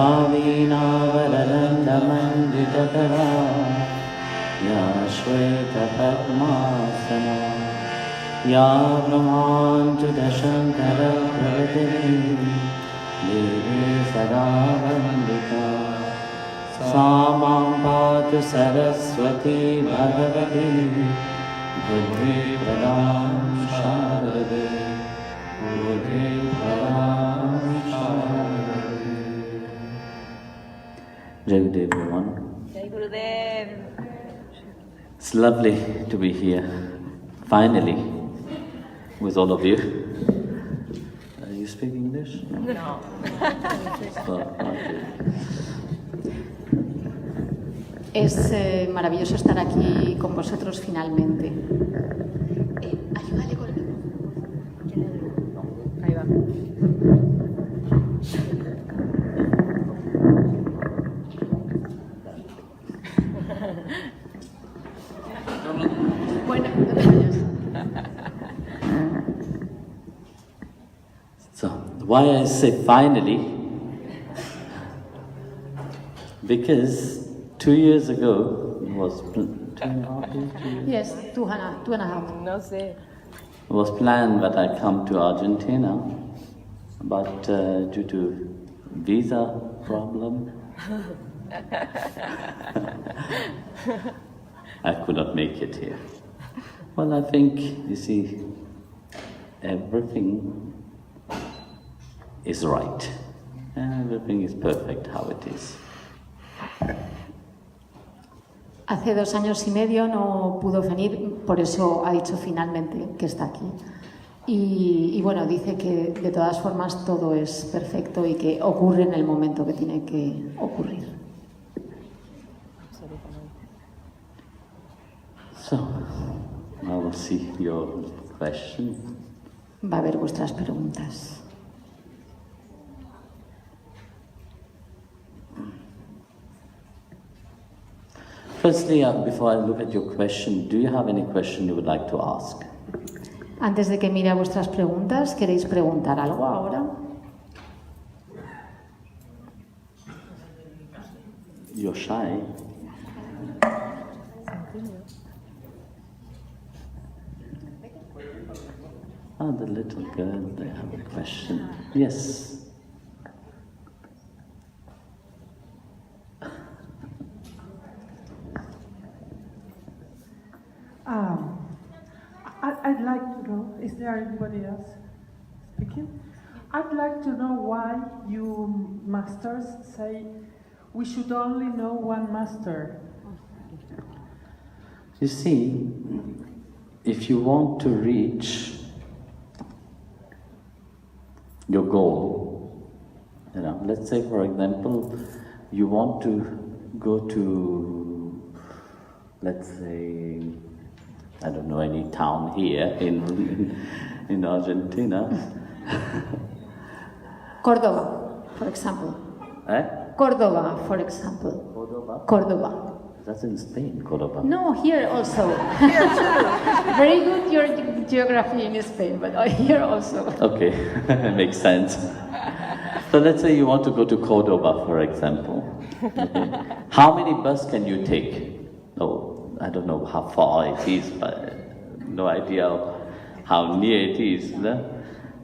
Ya Veena Varadanda Manditatara, Ya Shweta Padmasana, Ya Brahmanjuta Shankara Pravatini, Devi Sada Vandita, Samam Patu Saraswati Bhagavati, Buddhi Pradam Sharade, Buddhi Pradam Sharade. Jai Gurudev, everyone. Jai Gurudev. It's lovely to be here, finally, with all of you. Are you speaking English? No. Okay. Es maravilloso estar aquí con vosotros finalmente. Ayúdale con el... Ahí va. Bueno, no te vayas. So, why I say finally? Because 2 years ago, it was 2.5 years? 2 years? Yes, two and a half. No sé. It was planned that I come to Argentina, but due to visa problem, I could not make it here. Well, I think, you see, everything is right. Everything is perfect how it is. Hace 2 años y medio no pudo venir, por eso ha dicho finalmente que está aquí. Y bueno, dice que de todas formas todo es perfecto y que ocurre en el momento que tiene que ocurrir. So, I will see your question. Va a haber vuestras preguntas. Firstly, before I look at your question, do you have any question you would like to ask? Antes de que mire a vuestras preguntas, ¿queréis preguntar algo ahora? You're shy. Oh, the little girl, they have a question. Yes. I'd like to know, is there anybody else speaking? I'd like to know why you masters say we should only know one master. You see, if you want to reach your goal, let's say for example, you want to go to, let's say, I don't know any town here in Argentina. Córdoba, for example. Eh? Córdoba, for example. Cordoba? Córdoba. That's in Spain, Cordoba. No, here also. Here too. Very good your geography in Spain, but here also. Okay, makes sense. So let's say you want to go to Cordoba, for example. Okay. How many bus can you take? Oh, I don't know how far it is, but no idea how near it is. No?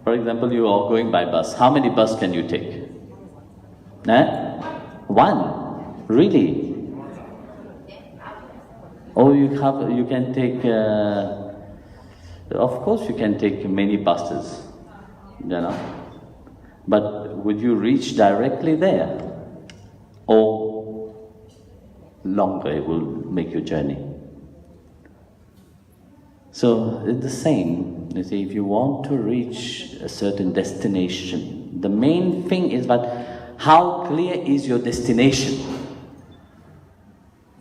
For example, you are going by bus. How many bus can you take? One? Really? Or you can take, of course you can take many buses, but would you reach directly there? Or longer it will make your journey? So it's the same. You see, if you want to reach a certain destination, the main thing is that how clear is your destination?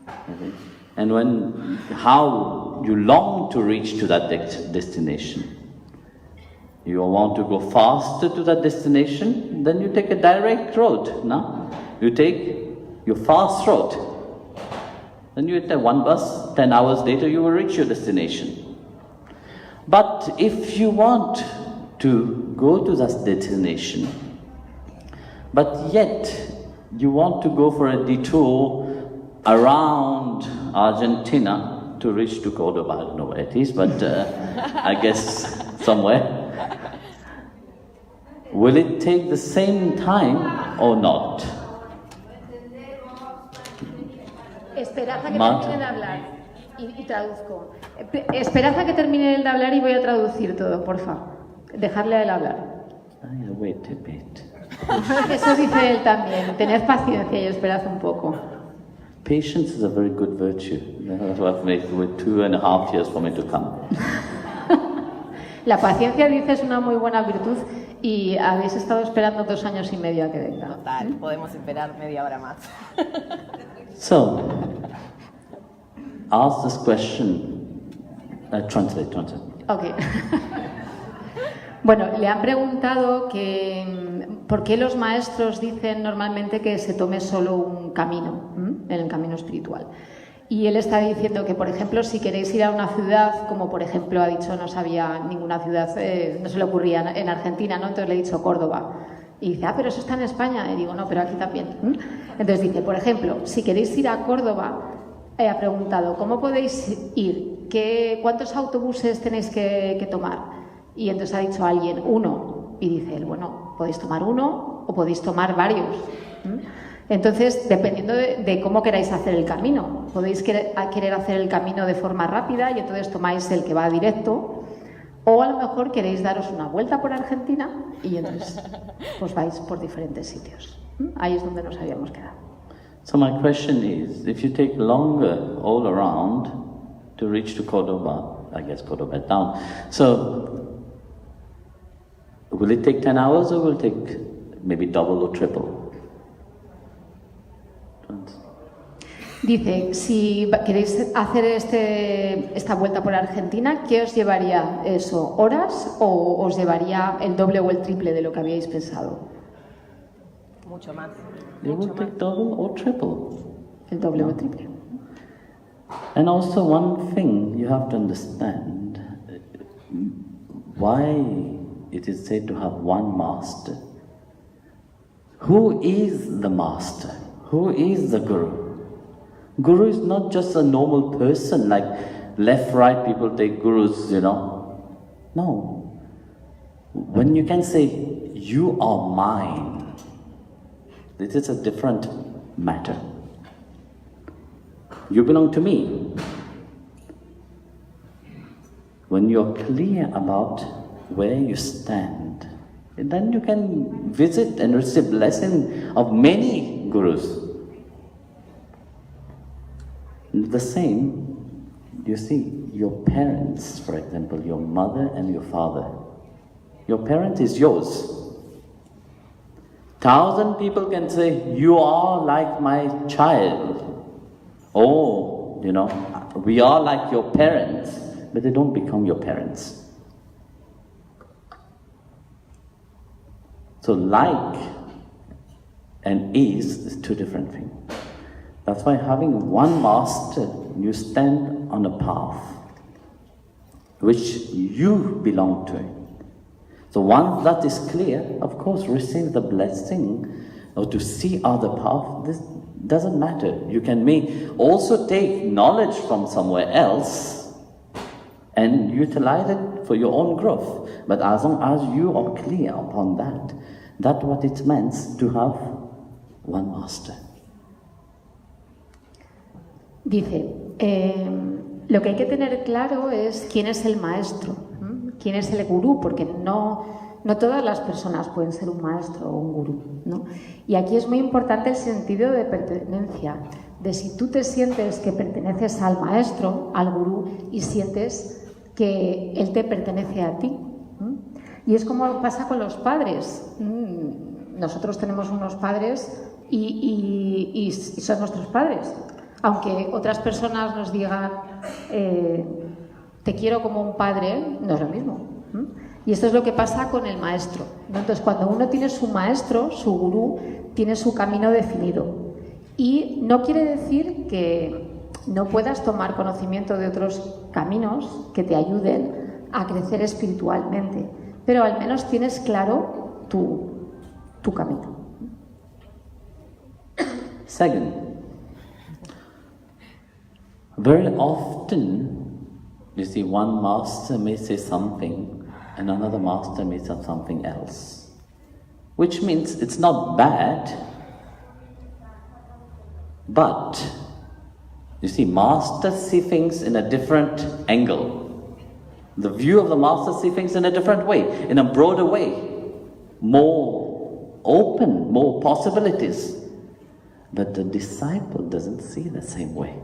Okay? And how you long to reach to that destination. You want to go faster to that destination, then you take a direct road, no? You take your fast road. Then you take one bus, 10 hours later you will reach your destination. But if you want to go to that destination, but yet you want to go for a detour around Argentina to reach to Cordoba. I don't know where it is, but I guess somewhere. Will it take the same time or not? Esperad a que termine de hablar y traduzco. Esperad a que termine de hablar y voy a traducir todo, porfa. Dejarle a él hablar. Wait a bit. Eso dice él también. Tened paciencia y esperad un poco. Patience is a very good virtue. That's what I've made with 2.5 years for me to come. La paciencia, dice, es una muy buena virtud y habéis estado esperando 2 años y medio a que venga. Total, podemos esperar media hora más. So, ask this question. Translate. Okay. Bueno, le han preguntado que por qué los maestros dicen normalmente que se tome solo un camino, en el camino espiritual. Y él está diciendo que, por ejemplo, si queréis ir a una ciudad, como por ejemplo ha dicho, no sabía ninguna ciudad, no se le ocurría en Argentina, ¿no? Entonces le he dicho Córdoba. Y dice, pero eso está en España. Y digo, no, pero aquí también. Entonces dice, por ejemplo, si queréis ir a Córdoba, ha preguntado, ¿cómo podéis ir? ¿Cuántos autobuses tenéis que tomar? Y entonces ha dicho alguien, 1. Y dice él, bueno, podéis tomar 1 o podéis tomar varios. Entonces, dependiendo de cómo queráis hacer el camino, podéis querer hacer el camino de forma rápida y entonces tomáis el que va directo, o a lo mejor queréis daros una vuelta por Argentina y entonces pues vais por diferentes sitios. Ahí es donde nos habíamos quedado. So my question is, if you take longer all around to reach to Cordoba, I guess Cordoba down, so will it take 10 hours or will it take maybe double or triple? Dice, si queréis hacer esta vuelta por Argentina, ¿qué os llevaría eso? ¿Horas o os llevaría el doble o el triple de lo que habíais pensado? Mucho más. It will take double or triple. El doble o el triple. And also one thing you have to understand, why it is said to have one master. Who is the master? Who is the guru? Guru is not just a normal person, like left, right people take gurus, No. When you can say, you are mine, this is a different matter. You belong to me. When you're clear about where you stand, then you can visit and receive blessing of many gurus. The same, you see, your parents, for example, your mother and your father. Your parent is yours. 1,000 people can say, you are like my child. Oh, we are like your parents, but they don't become your parents. So like and is 2 different things. That's why having one master, you stand on a path which you belong to. So once that is clear, of course, receive the blessing or to see other path, this doesn't matter. You may also take knowledge from somewhere else and utilize it for your own growth. But as long as you are clear upon that, that's what it means to have one master. Dice, lo que hay que tener claro es quién es el maestro, quién es el gurú, porque no todas las personas pueden ser un maestro o un gurú, ¿no? Y aquí es muy importante el sentido de pertenencia, de si tú te sientes que perteneces al maestro, al gurú, y sientes que él te pertenece a ti. Y es como pasa con los padres. Nosotros tenemos unos padres y son nuestros padres. Aunque otras personas nos digan te quiero como un padre, no es lo mismo. Y esto es lo que pasa con el maestro, ¿no? Entonces, cuando uno tiene su maestro, su gurú, tiene su camino definido. Y no quiere decir que no puedas tomar conocimiento de otros caminos que te ayuden a crecer espiritualmente, pero al menos tienes claro tu camino. Second, very often, you see, one master may say something and another master may say something else. Which means it's not bad, but, you see, masters see things in a different angle. The view of the master see things in a different way, in a broader way, more open, more possibilities. But the disciple doesn't see the same way.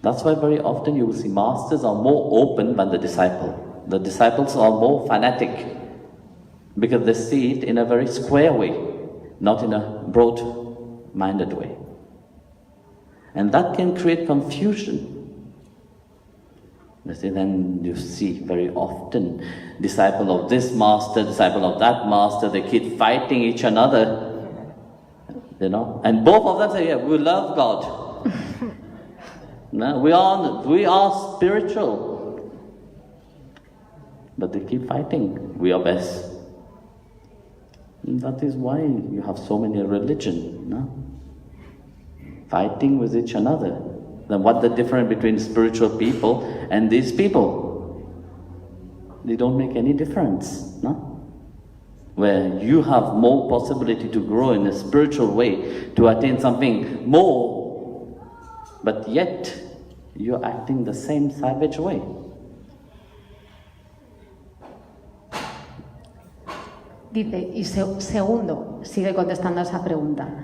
That's why very often you will see masters are more open than the disciple. The disciples are more fanatic because they see it in a very square way, not in a broad-minded way. And that can create confusion. You see, then you see very often disciple of this master, disciple of that master, they keep fighting each another. You know, and both of them say, yeah, we love God. No, we are spiritual. But they keep fighting. We are best. And that is why you have so many religions, no? Fighting with each other. Then what's the difference between spiritual people and these people? They don't make any difference, no? Where you have more possibility to grow in a spiritual way, to attain something more, but yet you're acting the same savage way. Dice, y segundo, sigue contestando a esa pregunta.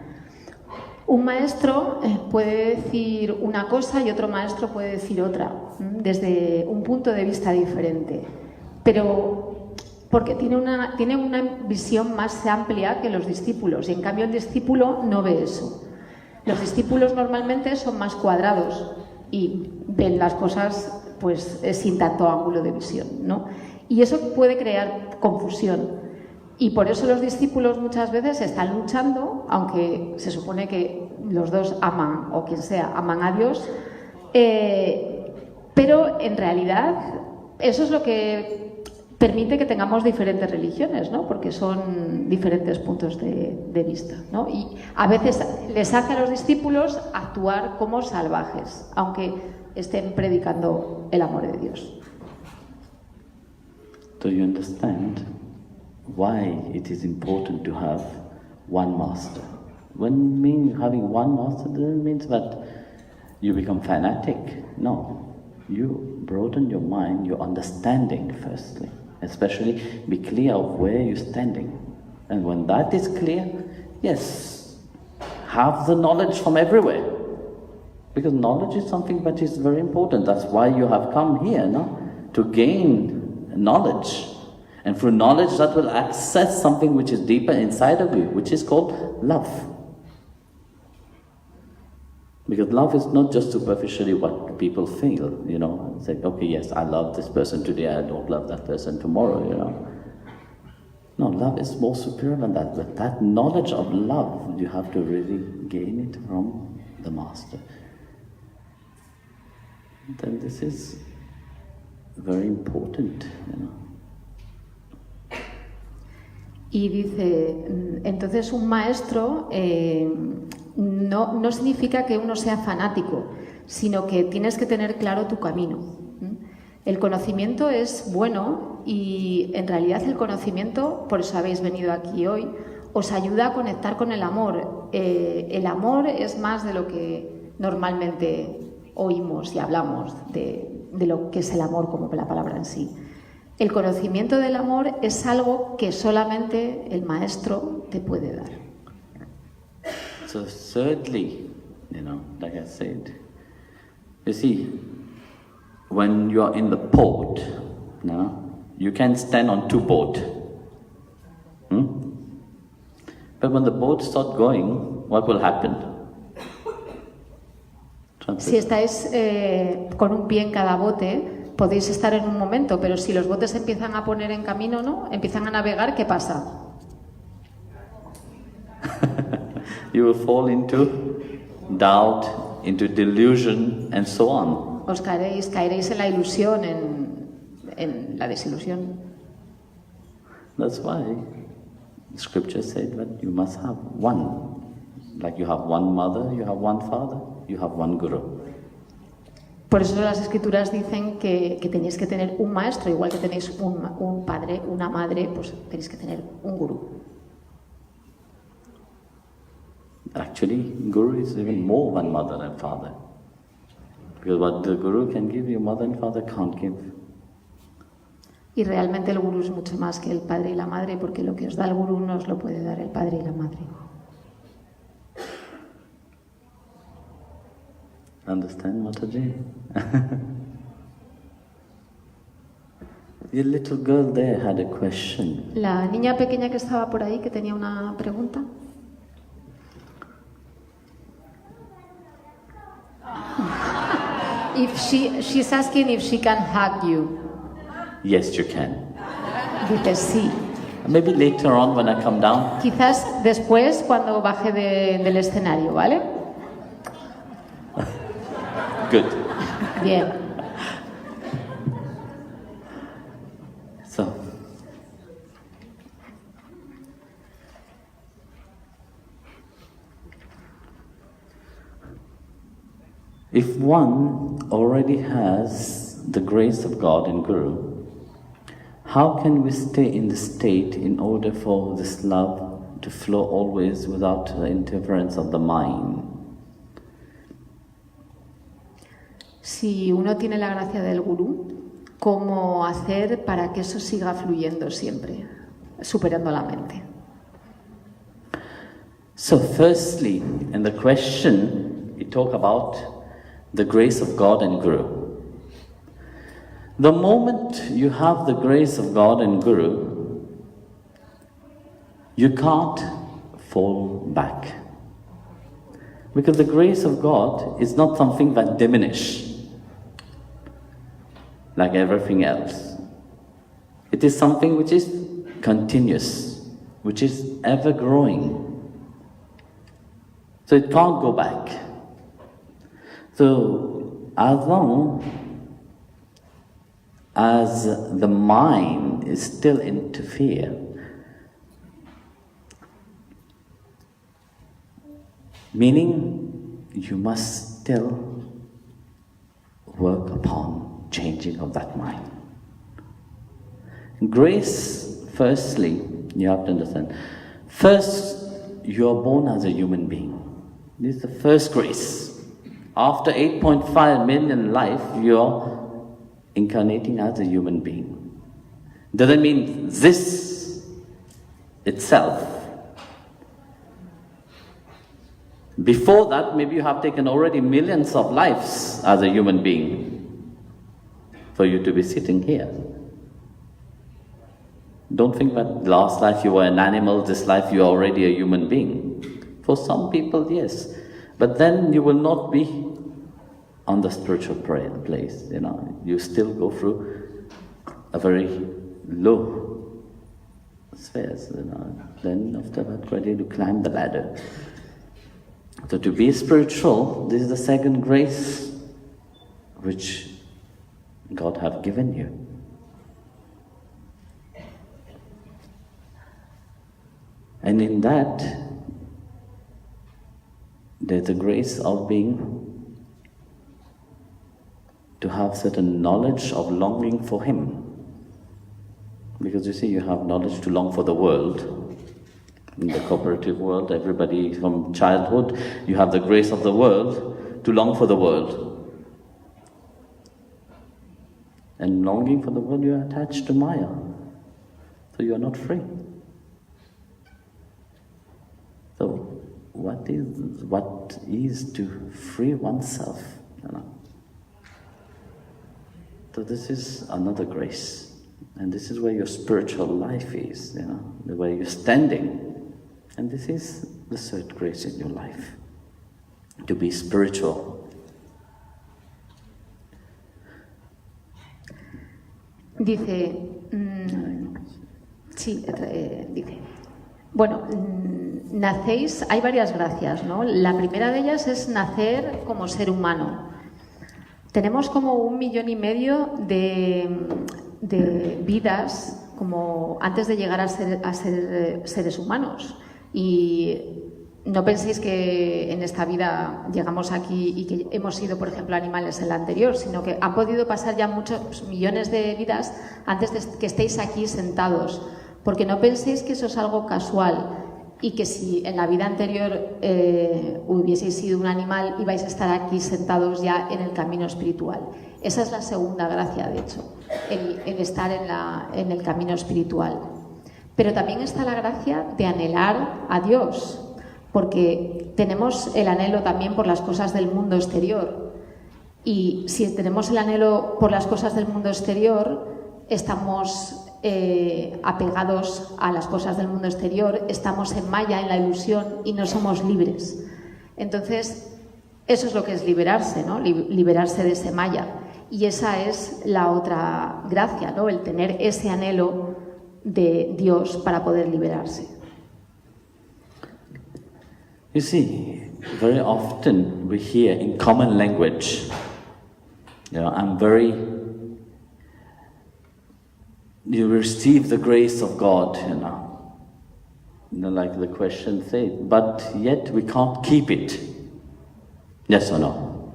Un maestro puede decir una cosa y otro maestro puede decir otra, desde un punto de vista diferente, pero porque tiene una visión más amplia que los discípulos, y en cambio el discípulo no ve eso. Los discípulos normalmente son más cuadrados y ven las cosas pues sin tanto ángulo de visión, ¿no? Y eso puede crear confusión. Y por eso los discípulos muchas veces están luchando, aunque se supone que los dos aman, o quien sea, aman a Dios, pero en realidad eso es lo que permite que tengamos diferentes religiones, ¿no? Porque son diferentes puntos de vista, ¿no? Y a veces les hace a los discípulos actuar como salvajes, aunque estén predicando el amor de Dios. Do you understand why it is important to have one master? When mean having one master doesn't mean that you become fanatic. No, you broaden your mind, your understanding firstly. Especially be clear of where you're standing. And when that is clear, yes, have the knowledge from everywhere. Because knowledge is something that is very important. That's why you have come here, no? To gain knowledge. And through knowledge that will access something which is deeper inside of you, which is called love. Because love is not just superficially what people feel, you know. It's like, okay, yes, I love this person today, I don't love that person tomorrow, you know. No, love is more superior than that. But that knowledge of love, you have to really gain it from the Master. Then this is very important, you know. Y dice, entonces un maestro no significa que uno sea fanático, sino que tienes que tener claro tu camino. El conocimiento es bueno y en realidad el conocimiento, por eso habéis venido aquí hoy, os ayuda a conectar con el amor. El amor es más de lo que normalmente oímos y hablamos de lo que es el amor como la palabra en sí. El conocimiento del amor es algo que solamente el maestro te puede dar. So thirdly, you know, like I said, you see, when you are in the port, no, you can stand on two boats. But when the boat starts going, what will happen? Si estáis con un pie en cada bote, podéis estar en un momento, pero si los botes se empiezan a poner en camino, ¿no? Empiezan a navegar, ¿qué pasa? You will fall into doubt, into delusion, and so on. Os caeréis en la ilusión, en la desilusión. That's why Scripture said that you must have one. Like you have one mother, you have one father, you have one guru. Por eso las escrituras dicen que tenéis que tener un maestro, igual que tenéis un padre, una madre, pues tenéis que tener un gurú. Actually, guru is even more than mother and father. Because what the guru can give, your mother and father can't give. Y realmente el gurú es mucho más que el padre y la madre, porque lo que os da el gurú no os lo puede dar el padre y la madre. Understand, Mataji? Your little girl there had a question. La niña pequeña que estaba por ahí, que tenía una pregunta. If she's asking if she can hug you. Yes, you can. Dice sí. Maybe later on when I come down. Quizás después cuando baje del escenario, ¿vale? Good. Bien. So, if one already has the grace of God and Guru, how can we stay in the state in order for this love to flow always without the interference of the mind? Si uno tiene la gracia del gurú, ¿cómo hacer para que eso siga fluyendo siempre, superando la mente? So firstly, in the question, we talk about the grace of God and Guru. The moment you have the grace of God and Guru, you can't fall back. Because the grace of God is not something that diminishes like everything else. It is something which is continuous, which is ever growing. So it can't go back. So as long as the mind is still interfere, meaning you must still work upon changing of that mind. Grace, firstly, you have to understand. First, you are born as a human being. This is the first grace. After 8.5 million life, you are incarnating as a human being. Doesn't mean this itself. Before that, maybe you have taken already millions of lives as a human being for you to be sitting here. Don't think that last life you were an animal, this life you are already a human being. For some people, yes. But then you will not be on the spiritual place, you know. You still go through a very low spheres, you know. Then after that, ready to climb the ladder. So to be spiritual, this is the second grace which God have given you. And in that, there's a grace of to have certain knowledge of longing for Him. Because you see, you have knowledge to long for the world. In the cooperative world, everybody from childhood, you have the grace of the world to long for the world. And longing for the world, you are attached to Maya. So you are not free. So what is to free oneself? You know? So this is another grace. And this is where your spiritual life is, you know, the way you're standing. And this is the third grace in your life, to be spiritual. Dice, dice, bueno, nacéis, hay varias gracias, ¿no? La primera de ellas es nacer como ser humano. Tenemos como 1,5 millones de vidas como antes de llegar a ser seres humanos. Y no penséis que en esta vida llegamos aquí y que hemos sido, por ejemplo, animales en la anterior, sino que han podido pasar ya muchos millones de vidas antes de que estéis aquí sentados. Porque no penséis que eso es algo casual y que si en la vida anterior hubieseis sido un animal ibais a estar aquí sentados ya en el camino espiritual. Esa es la segunda gracia, de hecho, el estar en el camino espiritual. Pero también está la gracia de anhelar a Dios, porque tenemos el anhelo también por las cosas del mundo exterior. Y si tenemos el anhelo por las cosas del mundo exterior, estamos apegados a las cosas del mundo exterior, estamos en maya, en la ilusión, y no somos libres. Entonces, eso es lo que es liberarse, ¿no? Liberarse de ese maya. Y esa es la otra gracia, ¿no? El tener ese anhelo de Dios para poder liberarse. You see, very often we hear in common language, you receive the grace of God, like the question says, but yet we can't keep it. Yes or no?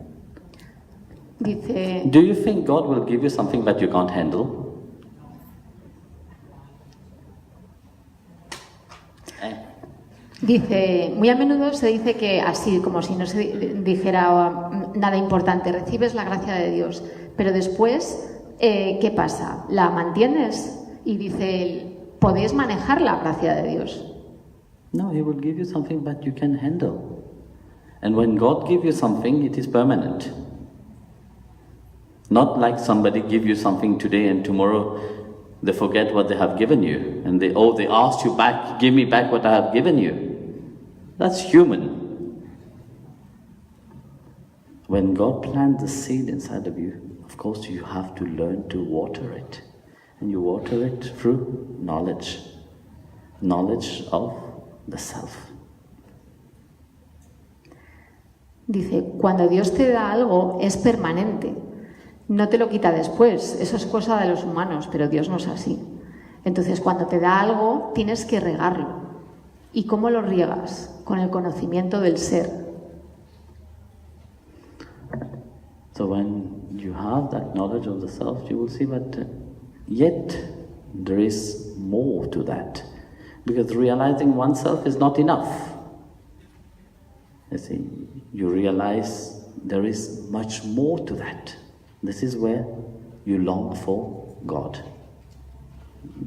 Dice, do you think God will give you something that you can't handle? Dice, muy a menudo se dice que así, como si no se dijera nada importante, recibes la gracia de Dios, pero después, ¿qué pasa? ¿La mantienes? Y dice él, ¿podéis manejar la gracia de Dios? No, He will give you something that you can handle. And when God gives you something, it is permanent. Not like somebody give you something today and tomorrow they forget what they have given you. And they ask you back, give me back what I have given you. That's human. When God plants the seed inside of you, of course you have to learn to water it. And you water it through knowledge. Knowledge of the self. Dice, cuando Dios te da algo es permanente. No te lo quita después. Eso es cosa de los humanos, pero Dios no es así. Entonces, cuando te da algo, tienes que regarlo. ¿Y cómo lo riegas? Con el conocimiento del ser. So when you have that knowledge of the self, you will see that yet there is more to that. Because realizing oneself is not enough. You see, you realize there is much more to that. This is where you long for God.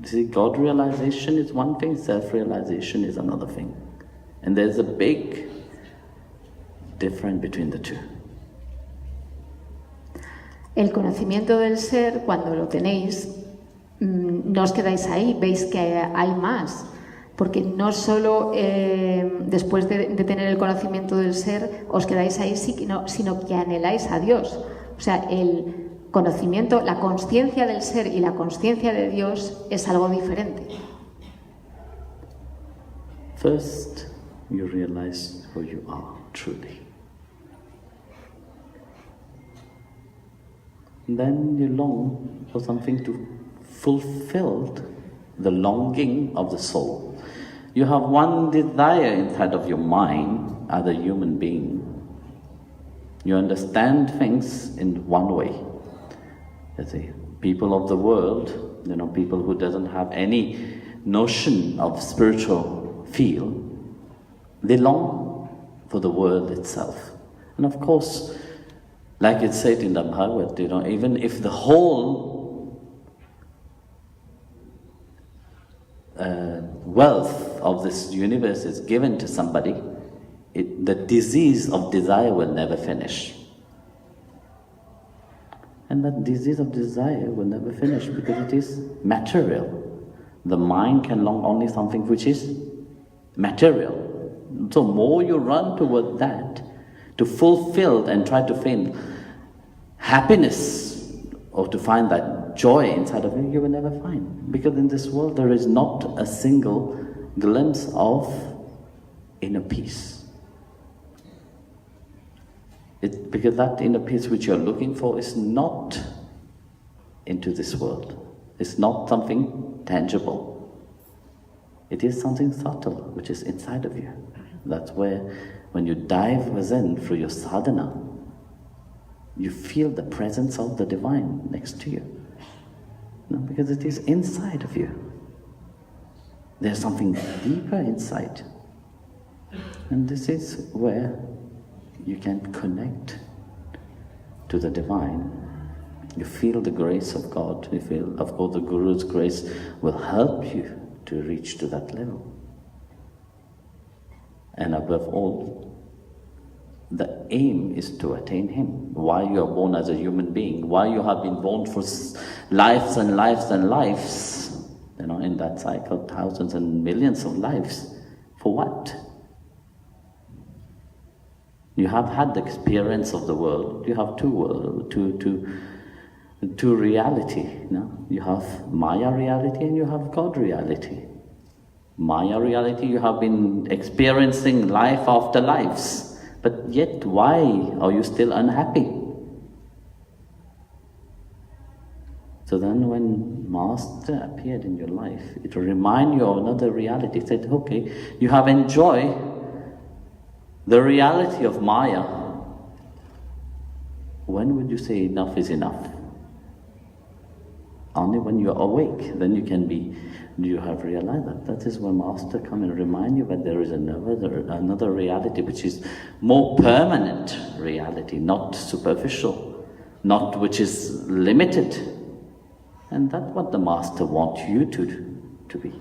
See, God realization is one thing, self-realization is another thing. And there's a big difference between the two. El conocimiento del ser, cuando lo tenéis, no os quedáis ahí, veis que hay más. Porque no solo después de tener el conocimiento del ser os quedáis ahí, sino que anheláis a Dios. O sea, el conocimiento, la consciencia del ser y la consciencia de Dios es algo diferente. First, you realize who you are truly. Then you long for something to fulfill the longing of the soul. You have one desire inside of your mind as a human being. You understand things in one way. You see, people of the world, people who doesn't have any notion of spiritual feel, they long for the world itself. And of course, like it said in the Bhagavad, even if the whole wealth of this universe is given to somebody, the disease of desire will never finish. And that disease of desire will never finish because it is material. The mind can long only something which is material. So more you run toward that, to fulfill and try to find happiness or to find that joy inside of you will never find. Because in this world there is not a single glimpse of inner peace. Because that inner peace which you're looking for is not into this world. It's not something tangible. It is something subtle, which is inside of you. That's where, when you dive within through your sadhana, you feel the presence of the divine next to you. No, because it is inside of you. There's something deeper inside. And this is where you can connect to the divine. You feel the grace of God. You feel, of course, the Guru's grace will help you to reach to that level. And above all, the aim is to attain Him. Why you are born as a human being, why you have been born for lives and lives and lives, in that cycle, thousands and millions of lives. For what? You have had the experience of the world. You have two reality. You have Maya reality and you have God reality. Maya reality, you have been experiencing life after lives. But yet, why are you still unhappy? So then when Master appeared in your life, it will remind you of another reality. It said, okay, you have enjoyed the reality of Maya. When would you say enough is enough? Only when you are awake, then you have realized that. That is when Master come and remind you that there is another reality which is more permanent reality, not superficial, not which is limited. And that's what the Master wants you to be.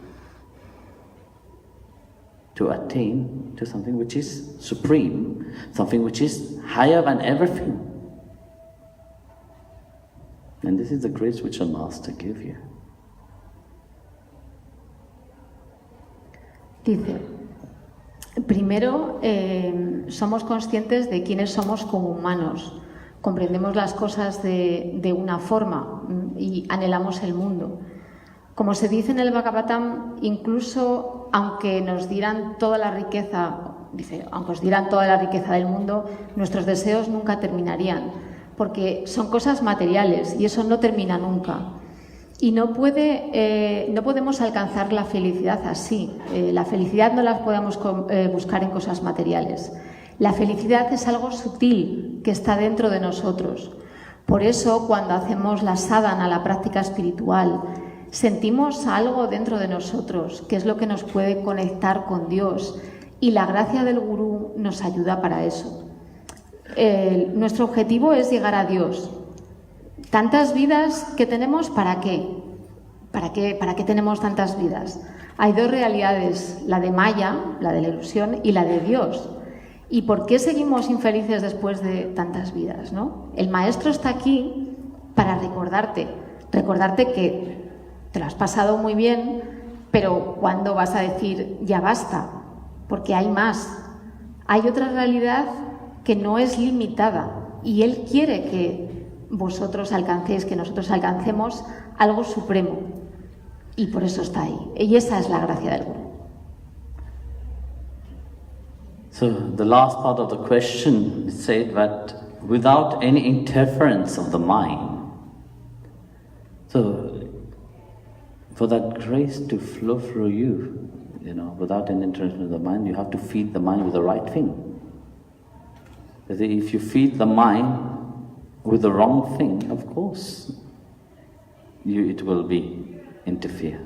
To attain to something which is supreme, something which is higher than everything. And this is the grace which a Master gives you. Dice, primero somos conscientes de quiénes somos como humanos. Comprendemos las cosas de una forma y anhelamos el mundo. Como se dice en el Bhagavatam, incluso aunque nos dieran toda la riqueza, aunque os dieran toda la riqueza del mundo, nuestros deseos nunca terminarían, porque son cosas materiales y eso no termina nunca. Y no podemos alcanzar la felicidad así. La felicidad no la podemos buscar en cosas materiales. La felicidad es algo sutil que está dentro de nosotros. Por eso, cuando hacemos la sadhana, la práctica espiritual, sentimos algo dentro de nosotros, que es lo que nos puede conectar con Dios. Y la gracia del Gurú nos ayuda para eso. Nuestro objetivo es llegar a Dios. Tantas vidas que tenemos, ¿para qué? ¿Para qué tenemos tantas vidas? Hay dos realidades, la de Maya, la de la ilusión, y la de Dios. ¿Y por qué seguimos infelices después de tantas vidas, no? El Maestro está aquí para recordarte que te lo has pasado muy bien, pero ¿cuándo vas a decir ya basta? Porque hay más. Hay otra realidad que no es limitada y Él quiere que vosotros alcancéis, que nosotros alcancemos algo supremo. Y por eso está ahí. Y esa es la gracia del Gurú. So the last part of the question said that without any interference of the mind, so for that grace to flow through you, without any interference of the mind, you have to feed the mind with the right thing. If you feed the mind with the wrong thing, of course, it will be interfere.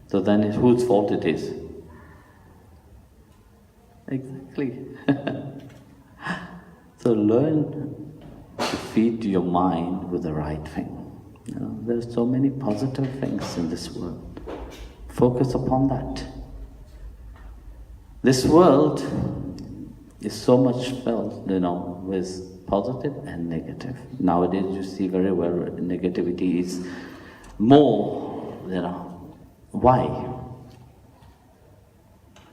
So then whose fault it is? Exactly. So learn to feed your mind with the right thing. There's so many positive things in this world. Focus upon that. This world is so much filled, with positive and negative. Nowadays you see very well negativity is more, Why?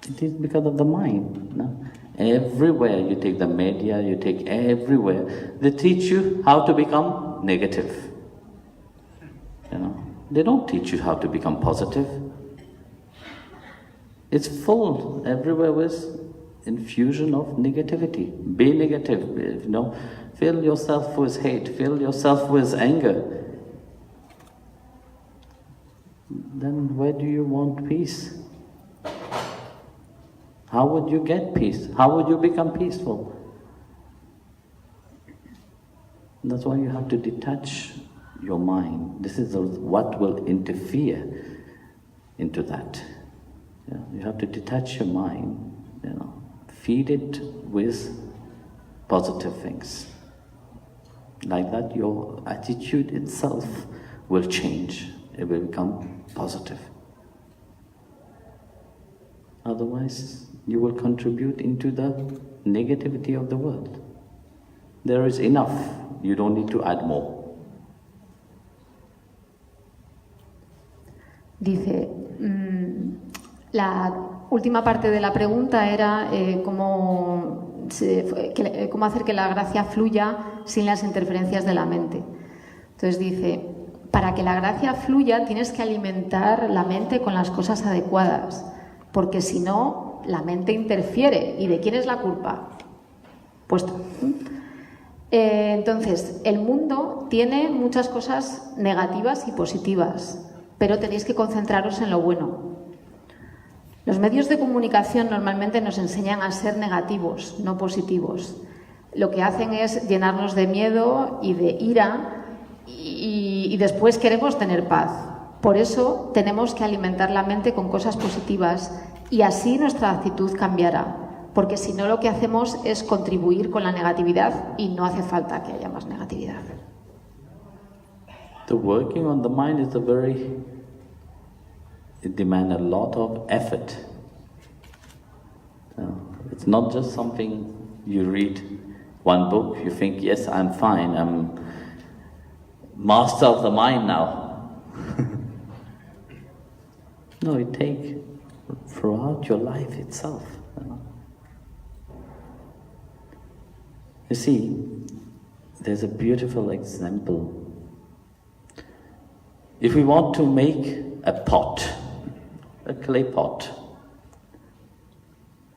It is because of the mind. Everywhere you take the media, you take everywhere, they teach you how to become negative. They don't teach you how to become positive. It's full everywhere with infusion of negativity. Be negative, Fill yourself with hate, fill yourself with anger. Then where do you want peace? How would you get peace? How would you become peaceful? That's why you have to detach your mind. This is what will interfere into that. Yeah, you have to detach your mind, feed it with positive things. Like that, your attitude itself will change. It will become positive. Otherwise, you will contribute into the negativity of the world. There is enough. You don't need to add more. Dice, la última parte de la pregunta era cómo hacer que la gracia fluya sin las interferencias de la mente. Entonces dice, para que la gracia fluya tienes que alimentar la mente con las cosas adecuadas, porque si no, la mente interfiere. ¿Y de quién es la culpa? Pues tú. Entonces, el mundo tiene muchas cosas negativas y positivas, pero tenéis que concentraros en lo bueno. Los medios de comunicación normalmente nos enseñan a ser negativos, no positivos. Lo que hacen es llenarnos de miedo y de ira y después queremos tener paz. Por eso tenemos que alimentar la mente con cosas positivas y así nuestra actitud cambiará. Porque si no, lo que hacemos es contribuir con la negatividad y no hace falta que haya más negatividad. The working on the mind is it demands a lot of effort. It's not just something you read one book, you think, yes, I'm fine, I'm master of the mind now. No, it takes throughout your life itself. You see, there's a beautiful example. If we want to make a pot, a clay pot,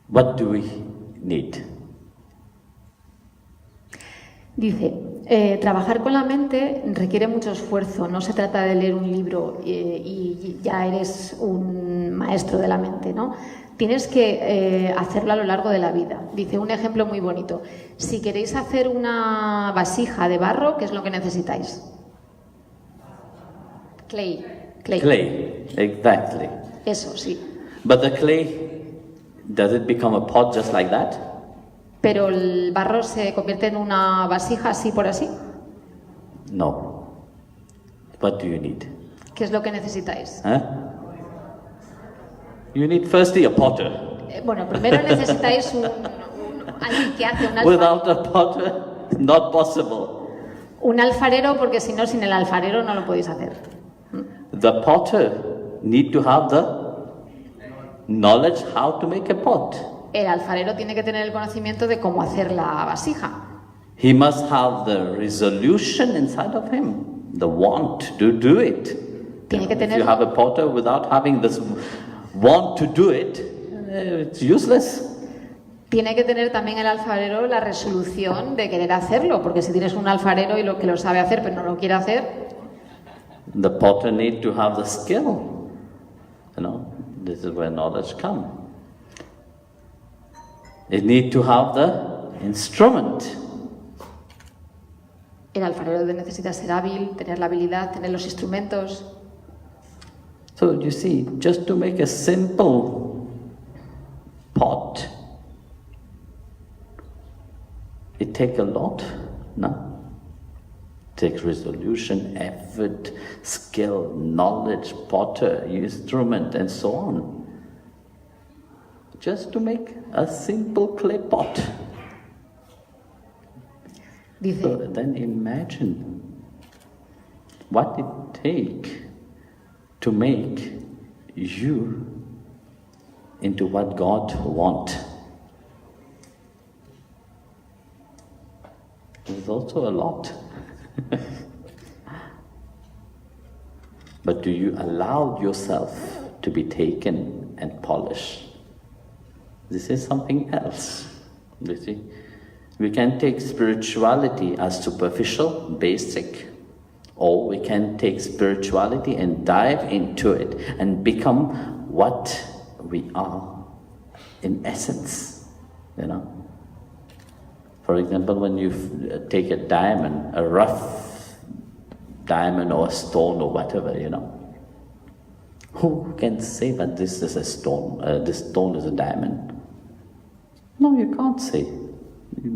what do we need? Dice, trabajar con la mente requiere mucho esfuerzo. No se trata de leer un libro y ya eres un maestro de la mente, ¿no? Tienes que hacerlo a lo largo de la vida. Dice un ejemplo muy bonito. Si queréis hacer una vasija de barro, ¿qué es lo que necesitáis? Clay. Clay, exactly. Eso, sí. But the clay, does it become a pot just like that? Pero el barro se convierte en una vasija así por así. No. What do you need? ¿Qué es lo que necesitáis? You need firstly a potter. Bueno, primero necesitáis alguien que hace un alfarero. Without a potter, not possible. Un alfarero, porque si no, sin el alfarero no lo podéis hacer. The potter need to have the knowledge how to make a pot. El alfarero tiene que tener el conocimiento de cómo hacer la vasija. He must have the resolution inside of him, the want to do it. Tiene que tener... If you have a potter without having this want to do it, it's useless. Tiene que tener también el alfarero la resolución de querer hacerlo, porque si tienes un alfarero y lo que lo sabe hacer pero no lo quiere hacer. The potter need to have the skill. This is where knowledge comes. It need to have the instrument. El alfarero necesita ser hábil, tener la habilidad, tener los instrumentos. So you see, just to make a simple pot, it takes a lot, no? It takes resolution, effort, skill, knowledge, potter, instrument, and so on. Just to make a simple clay pot. Dice, so then imagine what it takes to make you into what God wants. There's also a lot. But do you allow yourself to be taken and polished? This is something else, you see. We can take spirituality as superficial, basic, or we can take spirituality and dive into it and become what we are in essence, you know. For example, when you take a diamond, a rough diamond or a stone or whatever, you know, who can say that this is a stone, this stone is a diamond? No, you can't say.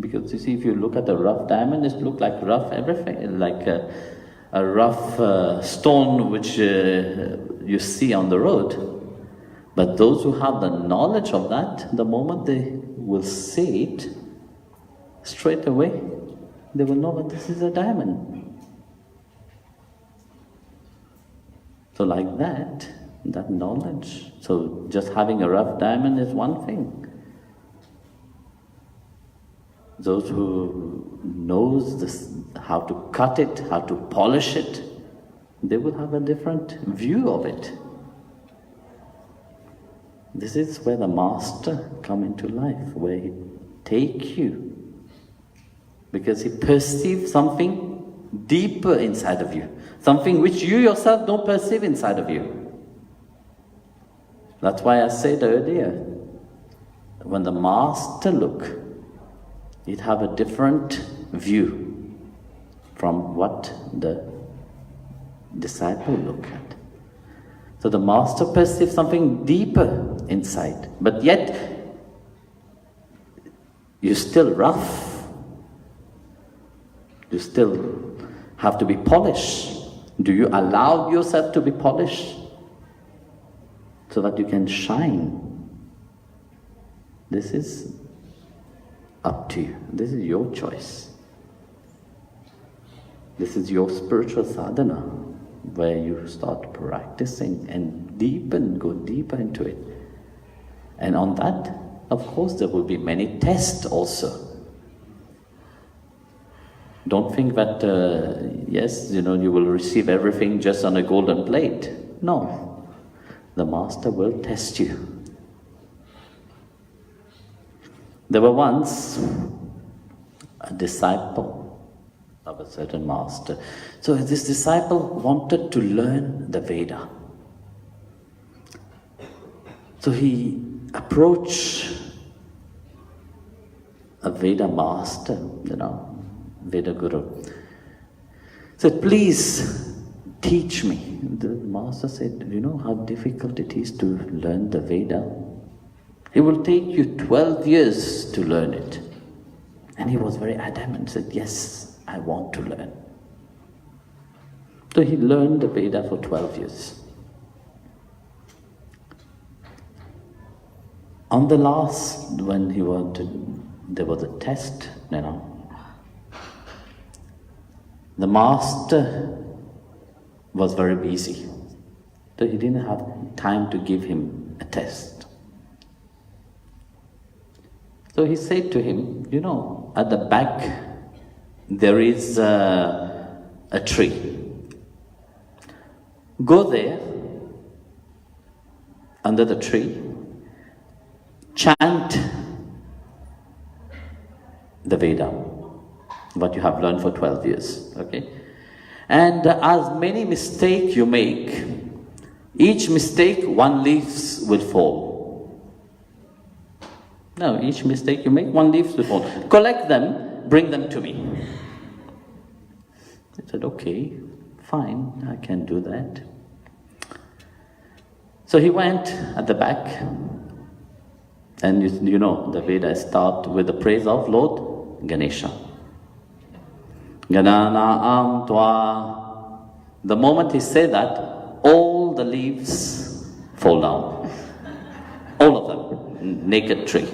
Because you see, if you look at a rough diamond, it looks like rough everything, like a rough stone which you see on the road. But those who have the knowledge of that, the moment they will see it, straight away, they will know that this is a diamond. So like that knowledge. So just having a rough diamond is one thing. Those who knows this, how to cut it, how to polish it, they will have a different view of it. This is where the master come into life, where he take you, because he perceives something deeper inside of you, something which you yourself don't perceive inside of you. That's why I said earlier, when the master look, he'd have a different view from what the disciple look at. So the master perceives something deeper inside, but yet you're still rough. You still have to be polished. Do you allow yourself to be polished so that you can shine? This is up to you. This is your choice. This is your spiritual sadhana, where you start practicing and go deeper into it. And on that, of course, there will be many tests also. Don't think that, yes, you will receive everything just on a golden plate. No. The master will test you. There were once a disciple of a certain master. So this disciple wanted to learn the Veda. So he approached a Veda master, Veda Guru. Said, please teach me. The master said, you know how difficult it is to learn the Veda? It will take you 12 years to learn it. And he was very adamant, said, yes, I want to learn. So he learned the Veda for 12 years. On the last, when he wanted, there was a test, the master was very busy. So he didn't have time to give him a test. So he said to him, at the back there is a tree. Go there, under the tree, chant the Veda, what you have learned for 12 years, okay? And as many mistakes you make, each mistake, one leaf will fall. No, each mistake you make, one leaf will fall. Collect them, bring them to me. He said, okay, fine, I can do that. So he went at the back, and the Veda start with the praise of Lord Ganesha. Ganana Twa. The moment he said that, all the leaves fall down. All of them, naked tree.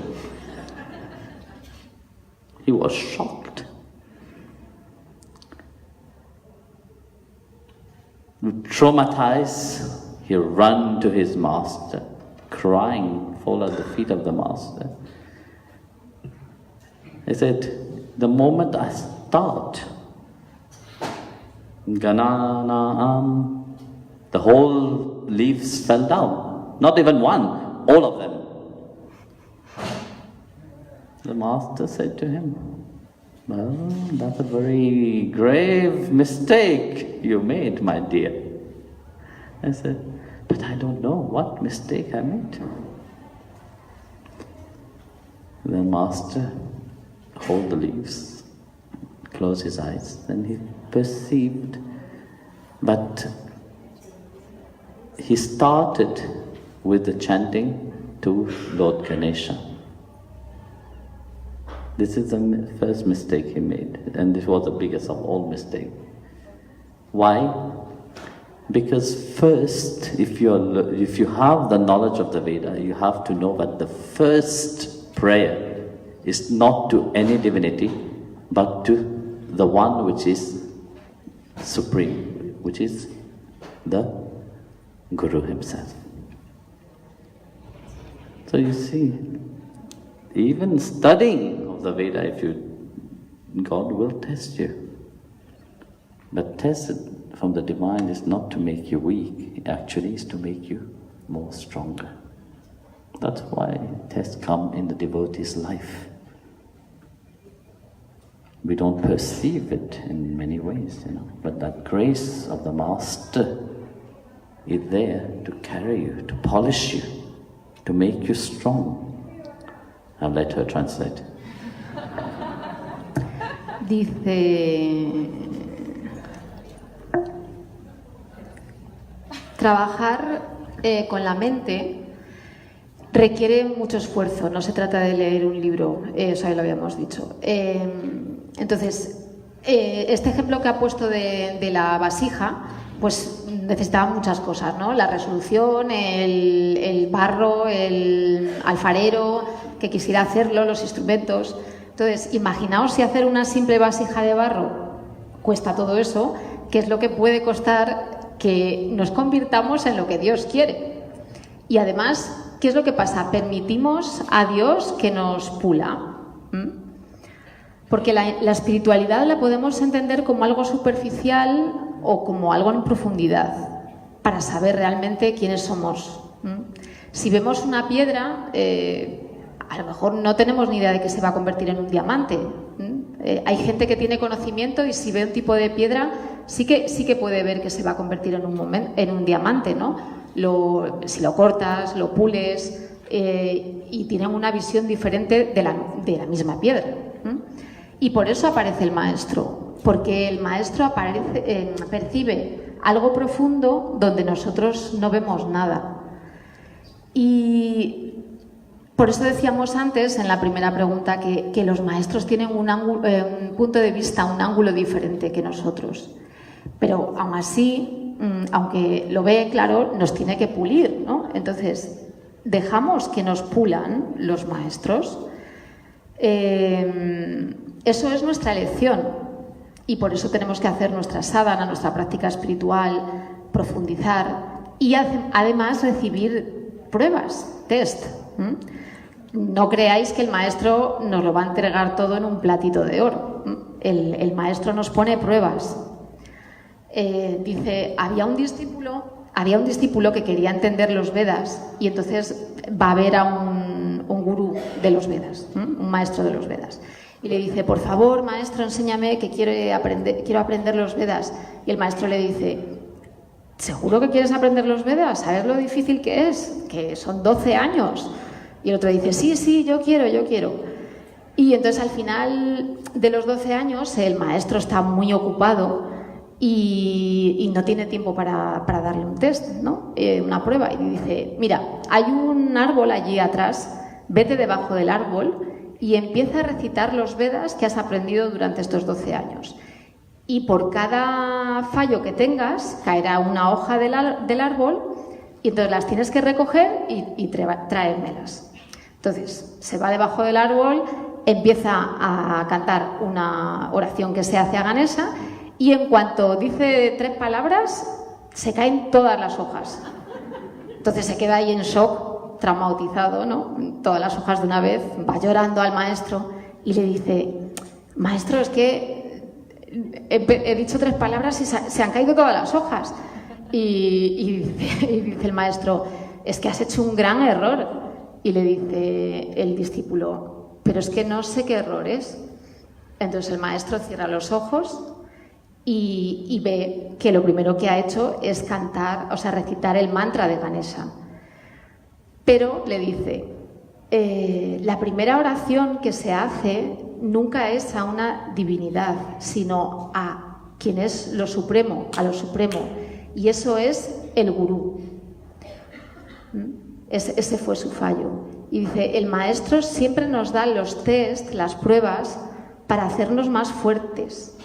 He was shocked. Traumatized, he ran to his master, crying, fall at the feet of the master. He said, the moment I start, Ganana, the whole leaves fell down. Not even one, all of them. The master said to him, Well, that's a very grave mistake you made, my dear. I said, but I don't know what mistake I made. The master hold the leaves, close his eyes, and he perceived, but he started with the chanting to Lord Ganesha. This is the first mistake he made, and this was the biggest of all mistakes. Why? Because first, if you have the knowledge of the Veda, you have to know that the first prayer is not to any divinity, but to the one which is supreme, which is the Guru himself. So you see, even studying of the Veda, God will test you. But tested from the divine is not to make you weak, actually is to make you more stronger. That's why tests come in the devotee's life. We don't perceive it in many ways, but that grace of the Master is there to carry you, to polish you, to make you strong. I'll let her translate. Dice, trabajar con la mente requiere mucho esfuerzo, no se trata de leer un libro, eso ya lo habíamos dicho. Entonces, este ejemplo que ha puesto de la vasija, pues necesitaba muchas cosas, ¿no? La resolución, el barro, el alfarero que quisiera hacerlo, los instrumentos. Entonces, imaginaos si hacer una simple vasija de barro cuesta todo eso, ¿qué es lo que puede costar que nos convirtamos en lo que Dios quiere? Y además, ¿qué es lo que pasa? Permitimos a Dios que nos pula. Porque la espiritualidad la podemos entender como algo superficial o como algo en profundidad, para saber realmente quiénes somos. Si vemos una piedra, a lo mejor no tenemos ni idea de que se va a convertir en un diamante. Hay gente que tiene conocimiento y si ve un tipo de piedra, sí que puede ver que se va a convertir en un diamante, ¿no? Si lo cortas, lo pules, y tienen una visión diferente de la misma piedra. Y por eso aparece el maestro, porque el maestro percibe algo profundo donde nosotros no vemos nada. Y por eso decíamos antes, en la primera pregunta, que los maestros tienen un punto de vista, un ángulo diferente que nosotros. Pero aún así, aunque lo ve claro, nos tiene que pulir, ¿no? Entonces, dejamos que nos pulan los maestros. Eso es nuestra elección y por eso tenemos que hacer nuestra sadhana, nuestra práctica espiritual, profundizar y además recibir pruebas, test. No creáis que el maestro nos lo va a entregar todo en un platito de oro. El maestro nos pone pruebas. Dice, había un discípulo que quería entender los Vedas y entonces va a ver a un gurú de los Vedas, un maestro de los Vedas. Y le dice, por favor, maestro, enséñame que quiero aprender los Vedas. Y el maestro le dice, ¿seguro que quieres aprender los Vedas? ¿Sabes lo difícil que es? Que son 12 años. Y el otro dice, sí, yo quiero. Y entonces al final de los 12 años el maestro está muy ocupado y no tiene tiempo para darle un test, ¿no? Una prueba. Y dice, mira, hay un árbol allí atrás, vete debajo del árbol y empieza a recitar los Vedas que has aprendido durante estos 12 años. Y por cada fallo que tengas, caerá una hoja del árbol y entonces las tienes que recoger y traérmelas. Entonces, se va debajo del árbol, empieza a cantar una oración que se hace a Ganesha y en cuanto dice 3 palabras, se caen todas las hojas. Entonces se queda ahí en shock, traumatizado, ¿no? Todas las hojas de una vez, va llorando al maestro y le dice, maestro, es que he dicho 3 palabras y se han caído todas las hojas. Y dice el maestro, es que has hecho un gran error. Y le dice el discípulo, pero es que no sé qué error es. Entonces el maestro cierra los ojos y ve que lo primero que ha hecho es cantar, o sea, recitar el mantra de Ganesha. Pero le dice, la primera oración que se hace nunca es a una divinidad, sino a quien es lo supremo, a lo supremo. Y eso es el gurú. Ese fue su fallo. Y dice, el maestro siempre nos da los test, las pruebas, para hacernos más fuertes.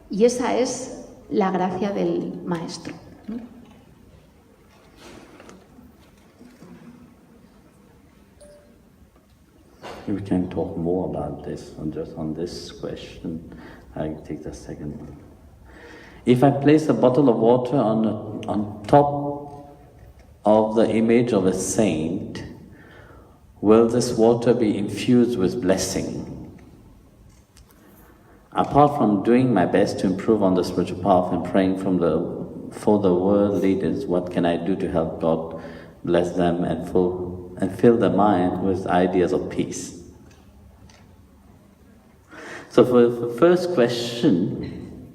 Y esa es la gracia del maestro. We can talk more about this, and just on this question, I take the second one. If I place a bottle of water on top of the image of a saint, will this water be infused with blessing? Apart from doing my best to improve on the spiritual path and praying for the world leaders, what can I do to help God bless them and fill their mind with ideas of peace? So for the first question,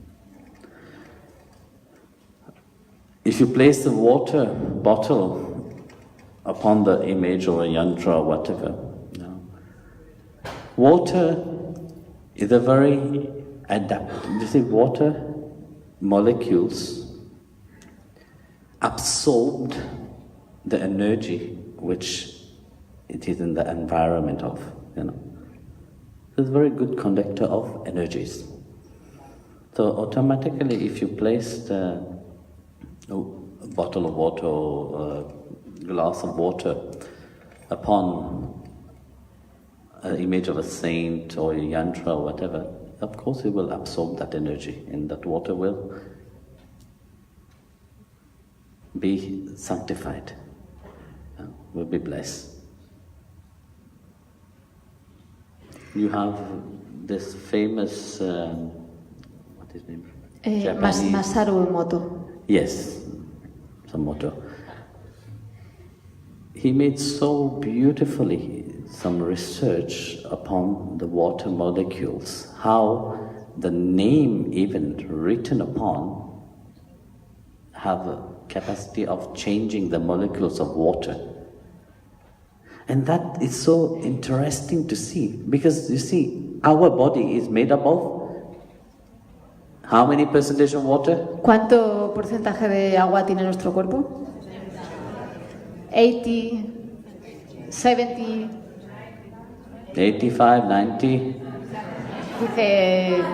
if you place the water bottle upon the image or a yantra or whatever, water is a very adaptive. You see, water molecules absorbed the energy which it is in the environment of, It's a very good conductor of energies. So automatically, if you place a bottle of water or a glass of water upon an image of a saint or a yantra or whatever, of course it will absorb that energy, and that water will be sanctified, will be blessed. You have this famous, what is his name? Japanese. Masaru Emoto. Yes, Samoto. He made so beautifully some research upon the water molecules, how the name even written upon have a capacity of changing the molecules of water. And that is so interesting to see, because you see, our body is made up of how many percentage of water? ¿Cuánto porcentaje de agua tiene nuestro cuerpo? 80, 70. 85, 90. Dice.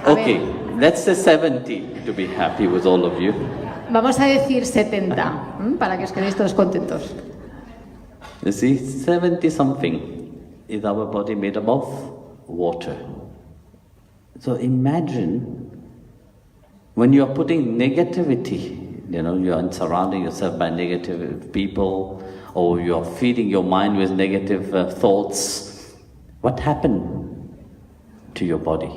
Okay, let's say 70 to be happy with all of you. Vamos a decir 70, para que os quedéis todos contentos. You see, 70 something is our body made up of water. So imagine when you are putting negativity, you are surrounding yourself by negative people, or you are feeding your mind with negative thoughts. What happened to your body?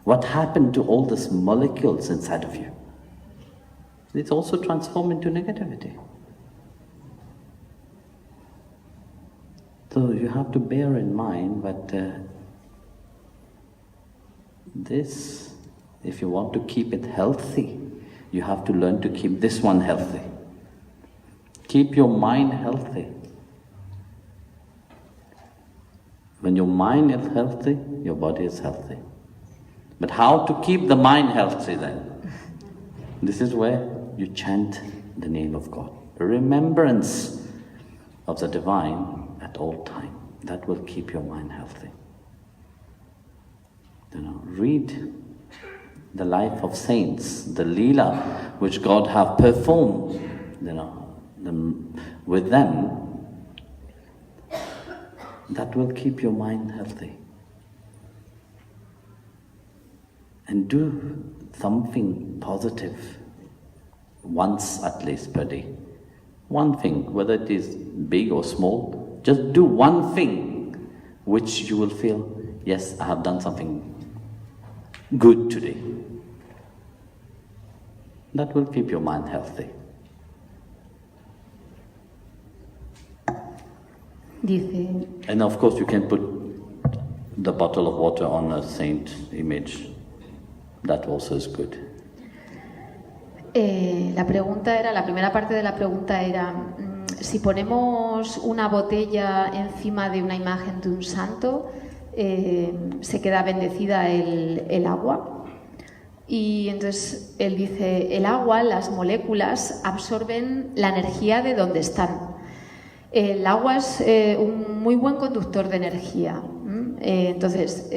What happened to all these molecules inside of you? It's also transformed into negativity. So you have to bear in mind that this, if you want to keep it healthy, you have to learn to keep this one healthy. Keep your mind healthy. When your mind is healthy, your body is healthy. But how to keep the mind healthy then? This is where you chant the name of God. Remembrance of the divine at all time. That will keep your mind healthy. Read the life of saints, the Leela which God have performed, with them. That will keep your mind healthy. And do something positive once at least per day. One thing, whether it is big or small, just do one thing which you will feel, yes, I have done something good today. That will keep your mind healthy. Dice. And of course you can put the bottle of water on a saint image. That also is good. La primera parte de la pregunta era si ponemos una botella encima de una imagen de un santo, se queda bendecida el agua. Y entonces él dice, el agua, las moléculas absorben la energía de donde están. El agua es un muy buen conductor de energía. Entonces,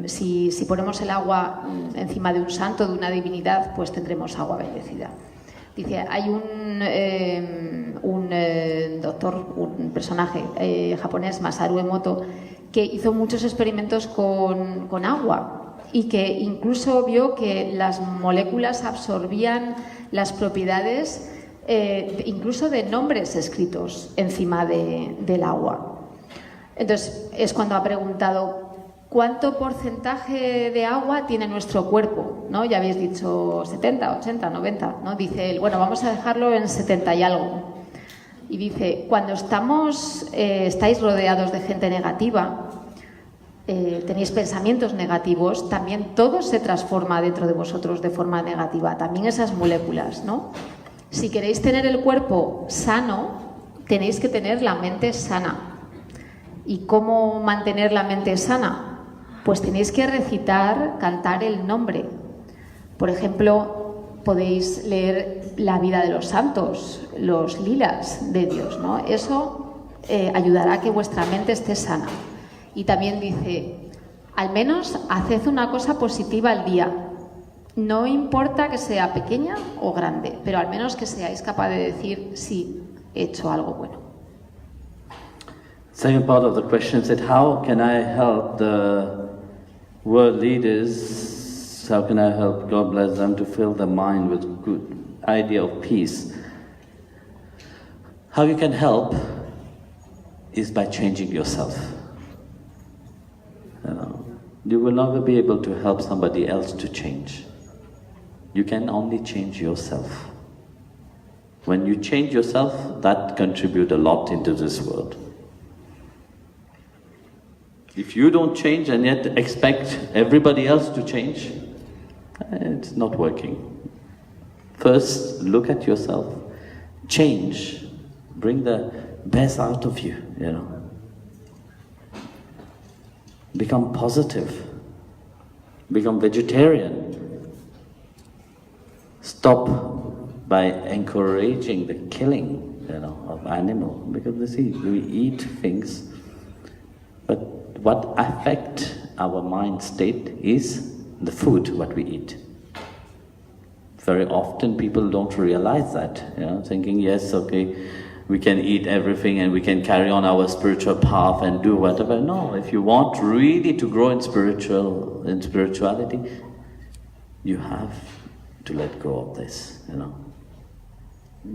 si ponemos el agua encima de un santo, de una divinidad, pues tendremos agua bendecida. Dice, hay un doctor, un personaje japonés, Masaru Emoto, que hizo muchos experimentos con agua y que incluso vio que las moléculas absorbían las propiedades incluso de nombres escritos encima del agua. Entonces es cuando ha preguntado ¿cuánto porcentaje de agua tiene nuestro cuerpo? ¿No? Ya habéis dicho 70, 80, 90, ¿no? Dice él, bueno, vamos a dejarlo en 70 y algo. Y dice, cuando estáis rodeados de gente negativa, tenéis pensamientos negativos, también todo se transforma dentro de vosotros de forma negativa, también esas moléculas, ¿no? Si queréis tener el cuerpo sano, tenéis que tener la mente sana. ¿Y cómo mantener la mente sana? Pues tenéis que recitar, cantar el nombre. Por ejemplo, podéis leer la vida de los santos, los lilas de Dios, ¿no? Eso ayudará a que vuestra mente esté sana. Y también dice, al menos haced una cosa positiva al día. No importa que sea pequeña o grande, pero al menos que seáis capaz de decir, sí, he hecho algo bueno. Second part of the question said, how can I help the world leaders, how can I help, God bless them, to fill the mind with good idea of peace? How you can help is by changing yourself. You will never be able to help somebody else to change. You can only change yourself. When you change yourself, that contributes a lot into this world. If you don't change and yet expect everybody else to change, it's not working. First, look at yourself. Change. Bring the best out of you, you know. Become positive. Become vegetarian. Stop by encouraging the killing, you know, of animal. Because you see, we eat things, but what affects our mind state is the food what we eat. Very often people don't realize that, you know, thinking, yes, okay, we can eat everything and we can carry on our spiritual path and do whatever. No, if you want really to grow in spirituality, you have to let go of this, you know,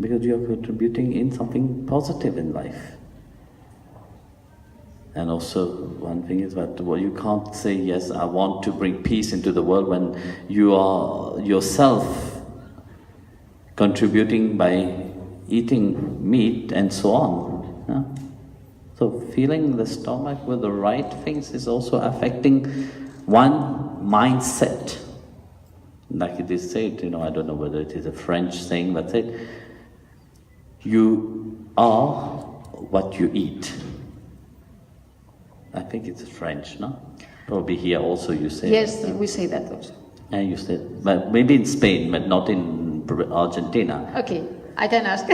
because you are contributing in something positive in life. And also one thing is that, well, you can't say, yes, I want to bring peace into the world when you are yourself contributing by eating meat and so on. Yeah? So filling the stomach with the right things is also affecting one mindset. Like it is said, you know, I don't know whether it is a French saying, but said, you are what you eat. I think it's French, no? Probably here also you say yes, that. Yes, we say that also. And you said, but maybe in Spain, but not in Argentina. Okay, I can ask.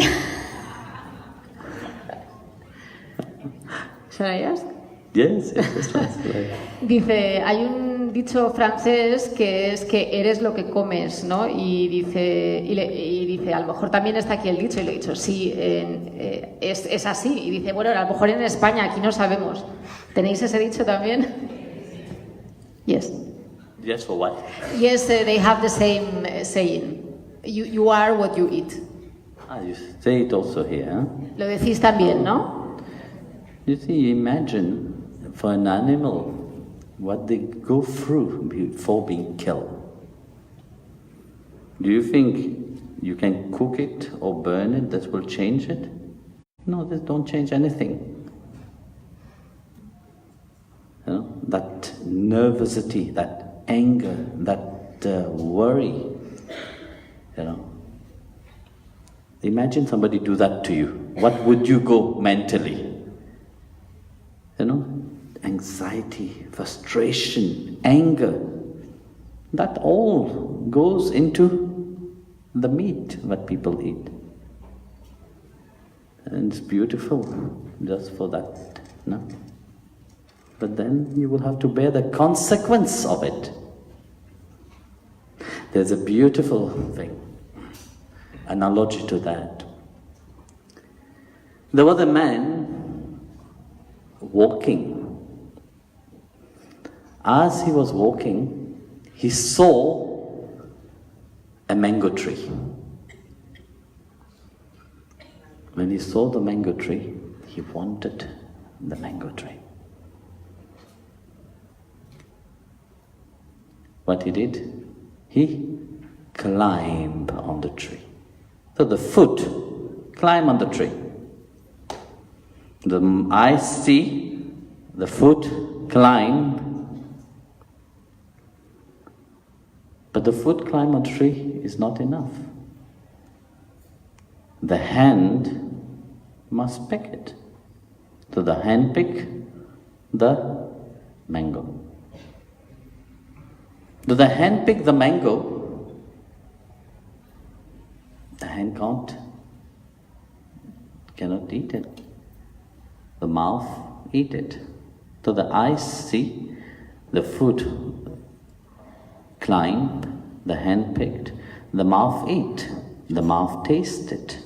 Shall I ask? Yes, that's right. Dice, hay un dicho francés que es que eres lo que comes, ¿no? Y dice, a lo mejor también está aquí el dicho, y le he dicho, sí, es así. Y dice, bueno, a lo mejor en España, aquí no sabemos. ¿Tenéis ese dicho también? Yes. Yes, for what? Yes, they have the same saying. You are what you eat. Ah, you say it also here, huh? Lo decís también, ¿no? You see, imagine for an animal what they go through before being killed. Do you think you can cook it or burn it that will change it? No, this don't change anything. You know, that nervosity, that anger, that worry, Imagine somebody do that to you. What would you go mentally? Anxiety, frustration, anger. That all goes into the meat what people eat. And it's beautiful just for that, no? But then you will have to bear the consequence of it. There's a beautiful thing, analogy to that. There was a man walking. As he was walking, he saw a mango tree. When he saw the mango tree, he wanted the mango tree. What he did? He climbed on the tree. So the foot climb on the tree. The eyes see, the foot climb. But the foot climb on the tree is not enough. The hand must pick it. So the hand pick the mango. Do the hand pick the mango? The hand cannot eat it. The mouth eat it. So the eyes see, the foot climb, the hand picked, the mouth eat, the mouth taste it.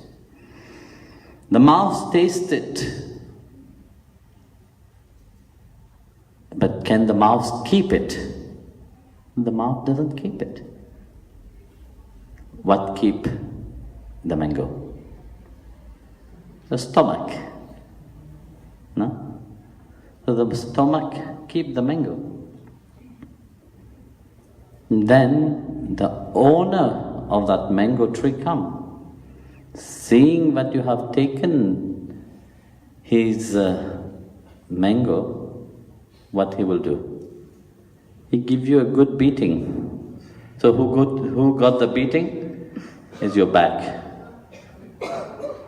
The mouth tastes it. But can the mouth keep it? The mouth doesn't keep it. What keep the mango? The stomach. No? So the stomach keep the mango. Then the owner of that mango tree come. Seeing what you have taken his mango, what he will do? He give you a good beating. So who got the beating? Is your back.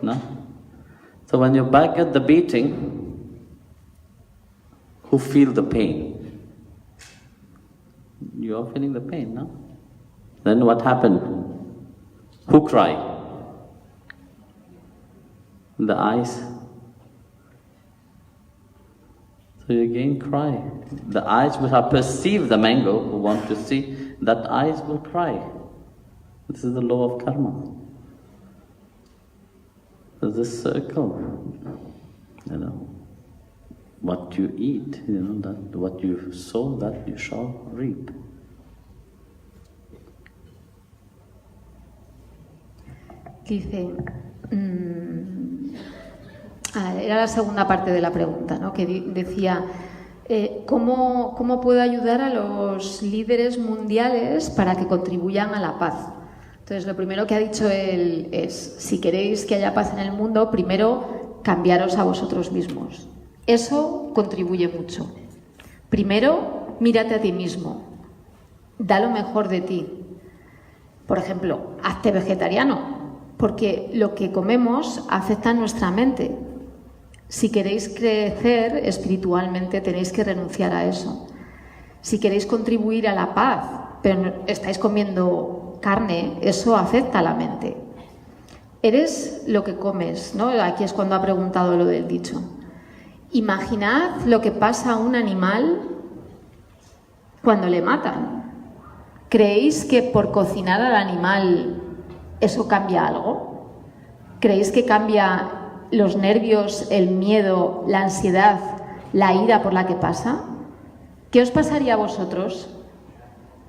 No? So when your back got the beating, who feel the pain? You are feeling the pain, no? Then what happened? Who cry? The eyes. So you again cry. The eyes will have perceived the mango, who want to see, that eyes will cry. This is the law of karma. There's this circle, what you eat, that what you sow, that you shall reap. Dice, era la segunda parte de la pregunta, ¿no? Que decía, ¿cómo puedo ayudar a los líderes mundiales para que contribuyan a la paz? Entonces, lo primero que ha dicho él es, si queréis que haya paz en el mundo, primero cambiaros a vosotros mismos. Eso contribuye mucho. Primero, mírate a ti mismo. Da lo mejor de ti. Por ejemplo, hazte vegetariano, porque lo que comemos afecta a nuestra mente. Si queréis crecer espiritualmente, tenéis que renunciar a eso. Si queréis contribuir a la paz, pero estáis comiendo carne, eso afecta a la mente. Eres lo que comes, ¿no? Aquí es cuando ha preguntado lo del dicho. Imaginad lo que pasa a un animal cuando le matan. ¿Creéis que por cocinar al animal eso cambia algo? ¿Creéis que cambia los nervios, el miedo, la ansiedad, la ira por la que pasa? ¿Qué os pasaría a vosotros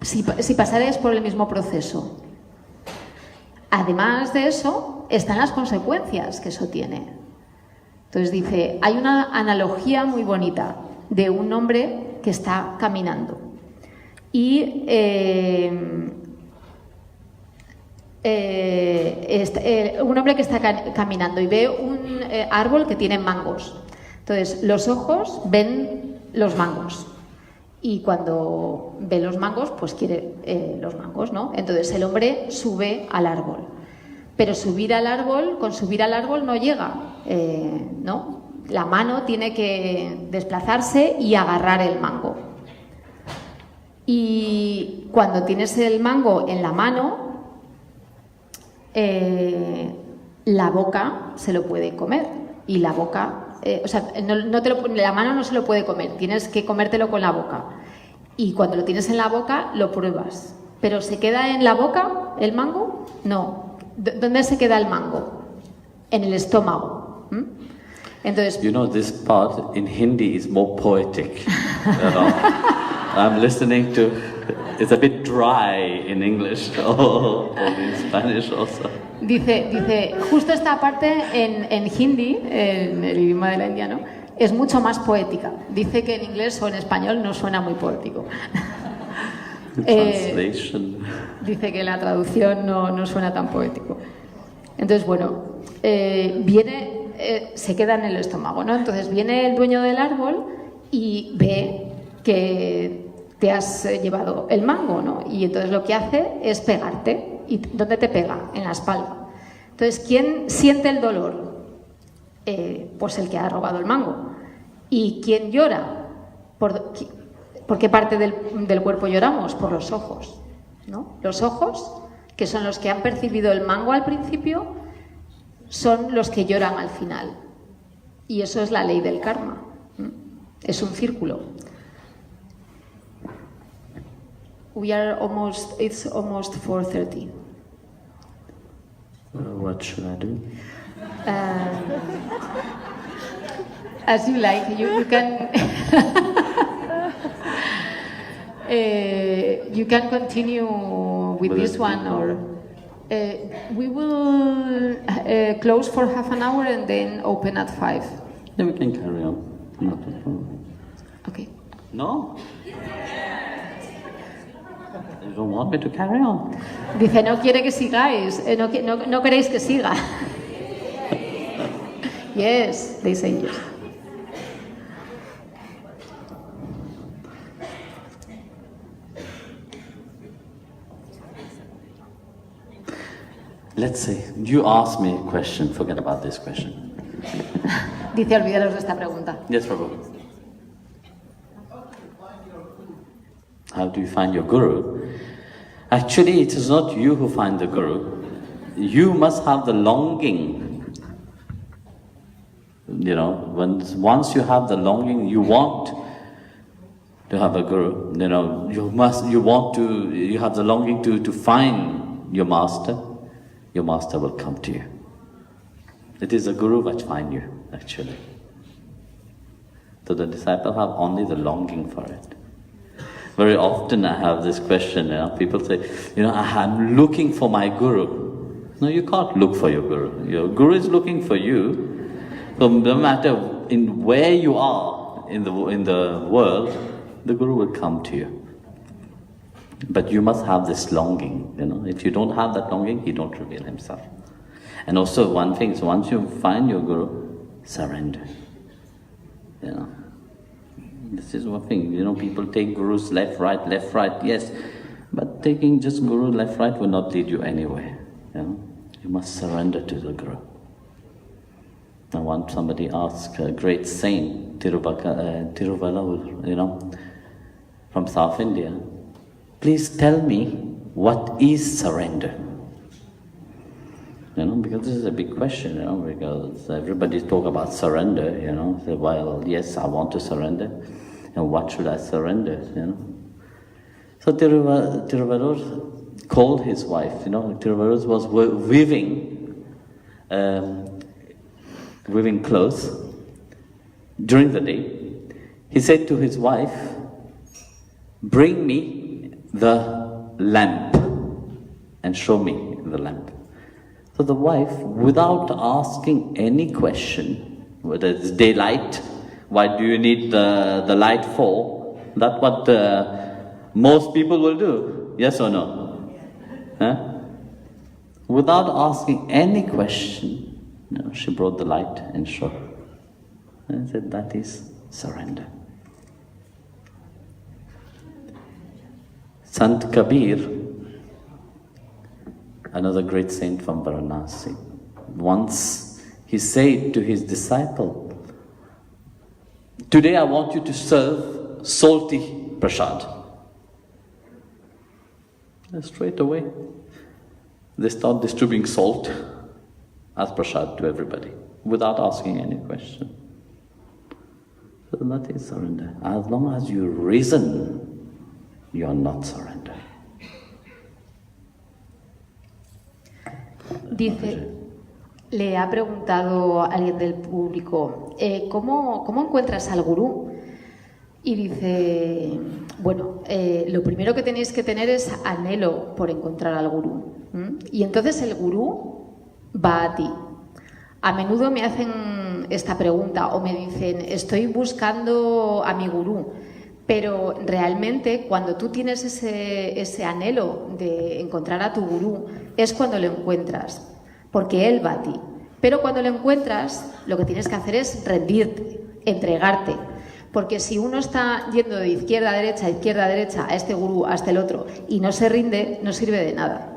si pasarais por el mismo proceso? Además de eso, están las consecuencias que eso tiene. Entonces dice, hay una analogía muy bonita de un hombre que está caminando y un hombre que está caminando y ve un árbol que tiene mangos. Entonces, los ojos ven los mangos y cuando ve los mangos, pues quiere los mangos, ¿no? Entonces el hombre sube al árbol, pero con subir al árbol no llega, ¿no? La mano tiene que desplazarse y agarrar el mango. Y cuando tienes el mango en la mano, la boca se lo puede comer y la boca, la mano no se lo puede comer, tienes que comértelo con la boca. Y cuando lo tienes en la boca, lo pruebas. ¿Pero se queda en la boca el mango? No. ¿Dónde se queda el mango? En el estómago. Entonces, You know, this part in Hindi is more poetic. You know? I'm listening to, it's a bit dry in English or in Spanish also. Dice, justo esta parte en hindi, en el idioma de la India, ¿no? Es mucho más poética. Dice que en inglés o en español no suena muy poético. Translation. Dice que la traducción no suena tan poético. Entonces, bueno, se queda en el estómago, ¿no? Entonces viene el dueño del árbol y ve que te has llevado el mango, ¿no? Y entonces lo que hace es pegarte. ¿Y dónde te pega? En la espalda. Entonces, ¿quién siente el dolor? Pues el que ha robado el mango. ¿Y quién llora? ¿Por qué parte del cuerpo lloramos? Por los ojos, ¿no? Los ojos, que son los que han percibido el mango al principio, son los que lloran al final. Y eso es la ley del karma. Es un círculo. It's almost 4:30. What should I do? As you like, you can you can continue with this one, or we will close for half an hour and then open at 5. Yeah, we can carry on. Not a problem. Okay. No? You don't want me to carry on? Dice, no quiere que sigáis, no queréis que siga. Yes, they say yes. Let's say, you ask me a question, forget about this question. Dice, olvídalos de esta pregunta. Yes, Prabhu. How do you find your guru? Actually, it is not you who find the guru. You must have the longing. You know, once you have the longing, you want to have a guru. You know, you have the longing to find your master. Your master will come to you. It is a guru which finds you, actually. So the disciple have only the longing for it. Very often I have this question, people say, I'm looking for my guru. No, you can't look for your guru. Your guru is looking for you. So no matter in where you are in the world, the guru will come to you. But you must have this longing, If you don't have that longing, he don't reveal himself. And also one thing is, once you find your guru, surrender. This is one thing, people take gurus left, right, yes. But taking just guru left, right will not lead you anywhere. You must surrender to the guru. I want somebody ask a great saint, Tiruvalur, from South India, please tell me what is surrender? Because this is a big question, because everybody talk about surrender, say, well, yes, I want to surrender, and what should I surrender, So Tiruvalur called his wife, Tiruvalur was weaving clothes during the day. He said to his wife, bring me the lamp and show me the lamp. So the wife, without asking any question, whether it's daylight, why do you need the light for? That's what most people will do, yes or no? Huh? Without asking any question, she brought the light and showed. And said, that is surrender. Sant Kabir, another great saint from Varanasi, once he said to his disciple, "Today I want you to serve salty prasad." And straight away, they start distributing salt as prasad to everybody, without asking any question. So that is surrender. As long as you reason, you are not surrender. Dice, le ha preguntado a alguien del público, ¿cómo encuentras al gurú? Y dice, bueno, lo primero que tenéis que tener es anhelo por encontrar al gurú. Y entonces el gurú va a ti. A menudo me hacen esta pregunta o me dicen, estoy buscando a mi gurú, pero realmente cuando tú tienes ese anhelo de encontrar a tu gurú es cuando lo encuentras, porque él va a ti. Pero cuando lo encuentras, lo que tienes que hacer es rendirte, entregarte. Porque si uno está yendo de izquierda a derecha, a este gurú, hasta el otro, y no se rinde, no sirve de nada.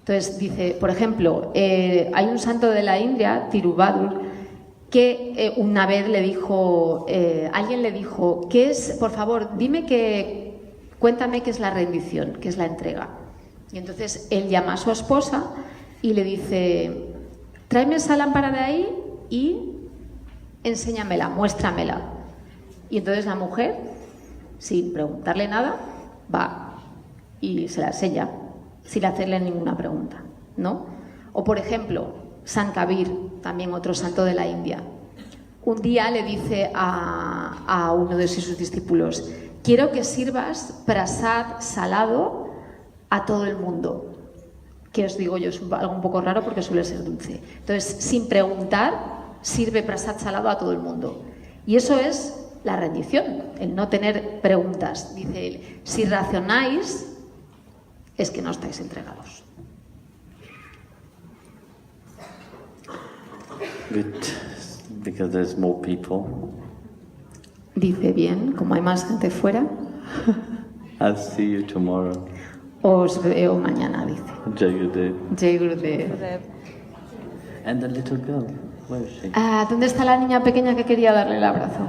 Entonces dice, por ejemplo, hay un santo de la India, Tiruvadur, que una vez le dijo, alguien le dijo, ¿qué es, por favor, cuéntame qué es la rendición, qué es la entrega? Y entonces él llama a su esposa y le dice, tráeme esa lámpara de ahí y enséñamela, muéstramela. Y entonces la mujer, sin preguntarle nada, va y se la enseña, sin hacerle ninguna pregunta, ¿no? O por ejemplo, Sant Kabir, también otro santo de la India, un día le dice a uno de sus discípulos, quiero que sirvas prasad salado a todo el mundo. Que os digo yo, es algo un poco raro porque suele ser dulce. Entonces, sin preguntar, sirve prasad salado a todo el mundo. Y eso es la rendición, el no tener preguntas. Dice él, si racionáis, es que no estáis entregados. Good, because there's more people. Dice, bien, como hay más gente fuera, I'll see you tomorrow. os veo mañana, dice. Jai Gurudev. Jai Gurudev. And the little girl, where is she? ¿Dónde está la niña pequeña que quería darle el abrazo?